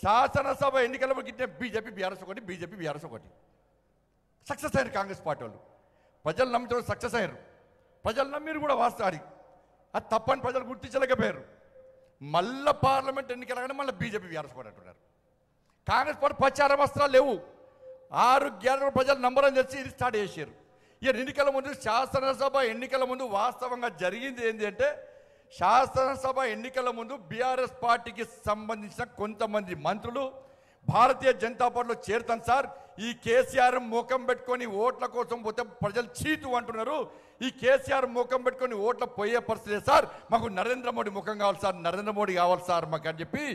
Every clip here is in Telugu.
శాసనసభ ఎన్నికల గిట్టే బీజేపీ బీఆర్ఎస్ ఒకటి, బీజేపీ బీఆర్ఎస్ ఒకటి. సక్సెస్ అయ్యారు కాంగ్రెస్ పార్టీ వాళ్ళు. ప్రజలు నమ్మితే సక్సెస్ అయ్యారు. ప్రజలు నమ్మిరు కూడా వాస్తవానికి. అది తప్పని ప్రజలు గుర్తించలేకపోయారు. మళ్ళా పార్లమెంట్ ఎన్నికలగానే మళ్ళీ బీజేపీ బీఆర్ఎస్ కూడా అంటున్నారు. కాంగ్రెస్ పార్టీ ప్రచార వస్త్రాలు లేవు. 6 గ్యారెంటీలు ప్రజలు నంబరని తెలిసి ఇది స్టార్ట్ చేశారు. ఇక ఎన్నికల ముందు శాసనసభ ఎన్నికల ముందు వాస్తవంగా జరిగింది ఏంటి అంటే, శాసనసభ ఎన్నికల ముందు బీఆర్ఎస్ పార్టీకి సంబంధించిన కొంతమంది మంత్రులు భారతీయ జనతా పార్టీలో చేరుతాను సార్, ఈ కేసీఆర్ ముఖం పెట్టుకొని ఓట్ల కోసం పోతే ప్రజలు చీతు అంటున్నారు, ఈ కేసీఆర్ ముఖం పెట్టుకొని ఓట్ల పోయే పరిస్థితి సార్, మాకు నరేంద్ర మోడీ ముఖం కావాలి సార్, నరేంద్ర మోడీ కావాలి సార్ మాకు అని చెప్పి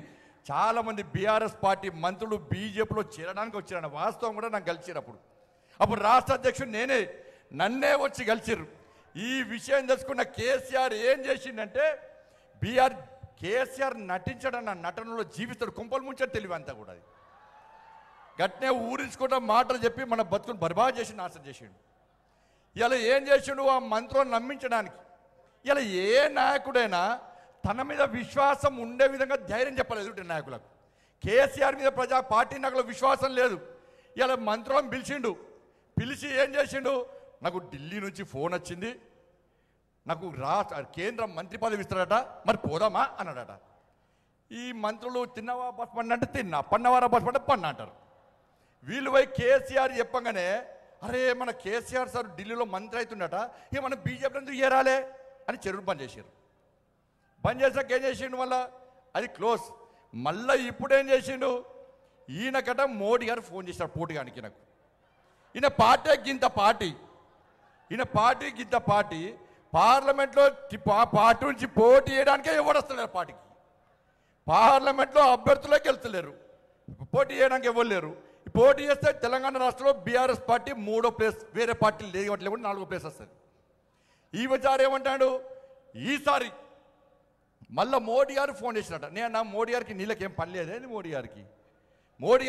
చాలామంది బీఆర్ఎస్ పార్టీ మంత్రులు బీజేపీలో చేరడానికి వచ్చారన్న వాస్తవం కూడా నాకు కలిసినప్పుడు. అప్పుడు రాష్ట్ర అధ్యక్షుడు నేనే, నన్నే వచ్చి కలిసిర్రు. ఈ విషయం తెలుసుకున్న కేసీఆర్ ఏం చేసిందంటే, కేసీఆర్ నటించడన్న నటనలో జీవిస్తాడు, కుంపలు ముంచాడు తెలివి అంతా కూడా. అది గట్నే ఊరించుకుంటా మాటలు చెప్పి మన బతుకుని బర్బాద్ చేసి నాశనం చేసిండు. ఇలా ఏం చేసిండు ఆ మంత్రులను నమ్మించడానికి. ఇలా ఏ నాయకుడైనా తన మీద విశ్వాసం ఉండే విధంగా ధైర్యం చెప్పలేదు నాయకులకు. కేసీఆర్ మీద పార్టీ నాయకులకు విశ్వాసం లేదు. ఇలా మంత్రులను పిలిచి ఏం చేసిండు, నాకు ఢిల్లీ నుంచి ఫోన్ వచ్చింది, నాకు కేంద్ర మంత్రి పదవి ఇస్తాడట, మరి పోదామా అన్నాడట. ఈ మంత్రులు తిన్నవా బస్ పండి అంటే తిన్నా, పన్నవారా బస్ పండి పన్న అంటారు. వీళ్ళు పోయి కేసీఆర్ చెప్పగానే, అరే మన కేసీఆర్ సార్ ఢిల్లీలో మంత్రి అవుతుండట, ఇక మనం బీజేపీ ఎందుకు చేరాలే అని చెరువులు బంద్ చేశారు. బంద్ చేసాక ఏం చేసిండు, మళ్ళా అది క్లోజ్. మళ్ళీ ఇప్పుడేం చేసిండు, ఈయనకట మోడీ గారు ఫోన్ చేశారు పోటీగానికి. నాకు ఈయన పార్టీ గింత పార్టీ పార్లమెంట్లో పార్టీ నుంచి పోటీ చేయడానికే ఎవరు వస్తలేరు. పార్టీకి పార్లమెంట్లో అభ్యర్థులే గెలుస్తలేరు, పోటీ చేయడానికి ఎవరు లేరు. పోటీ చేస్తే తెలంగాణ రాష్ట్రంలో బీఆర్ఎస్ పార్టీ 3వ ప్లేస్, వేరే పార్టీలు లేవట్లే కూడా 4వ ప్లేస్ వస్తుంది. ఈ విచారం ఏమంటాడు, ఈసారి మళ్ళీ మోడీ గారు ఫోన్ చేసినట. నేను మోడీ గారికి నీళ్ళకేం పని లేదే, మోడీ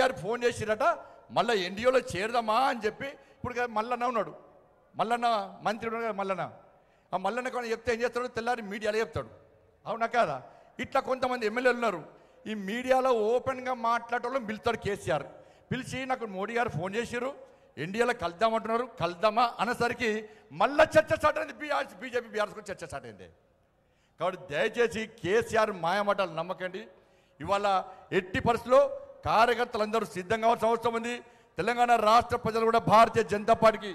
గారికి ఫోన్ చేసిరట, మళ్ళీ ఎన్డీఏలో చేరదామా అని చెప్పి. ఇప్పుడు మల్లన్న ఉన్నాడు, మల్లన్న మంత్రి ఉన్నాడు కదా మల్లన్న, ఆ మల్లన్న కొన్ని చెప్తే ఏం చేస్తాడు, తెల్లారి మీడియాలో చెప్తాడు, అవునా కాదా. ఇట్లా కొంతమంది ఎమ్మెల్యేలు ఉన్నారు, ఈ మీడియాలో ఓపెన్గా మాట్లాడటంలో పిలుస్తాడు కేసీఆర్. పిలిచి నాకు మోడీ గారు ఫోన్ చేసిరు, ఎన్డీఏలో కలుద్దామంటున్నారు, కలుద్దామా అనేసరికి మళ్ళీ చర్చ స్టార్ట్ అయింది. బీజేపీ బీఆర్ఎస్ చర్చ స్టార్ట్ అయింది. కాబట్టి దయచేసి కేసీఆర్ మాయమాటలు నమ్మకండి. ఇవాళ ఎట్టి పరిస్థితుల్లో కార్యకర్తలందరూ సిద్ధం కావాల్సిన అవసరం ఉంది. తెలంగాణ రాష్ట్ర ప్రజలు కూడా భారతీయ జనతా పార్టీకి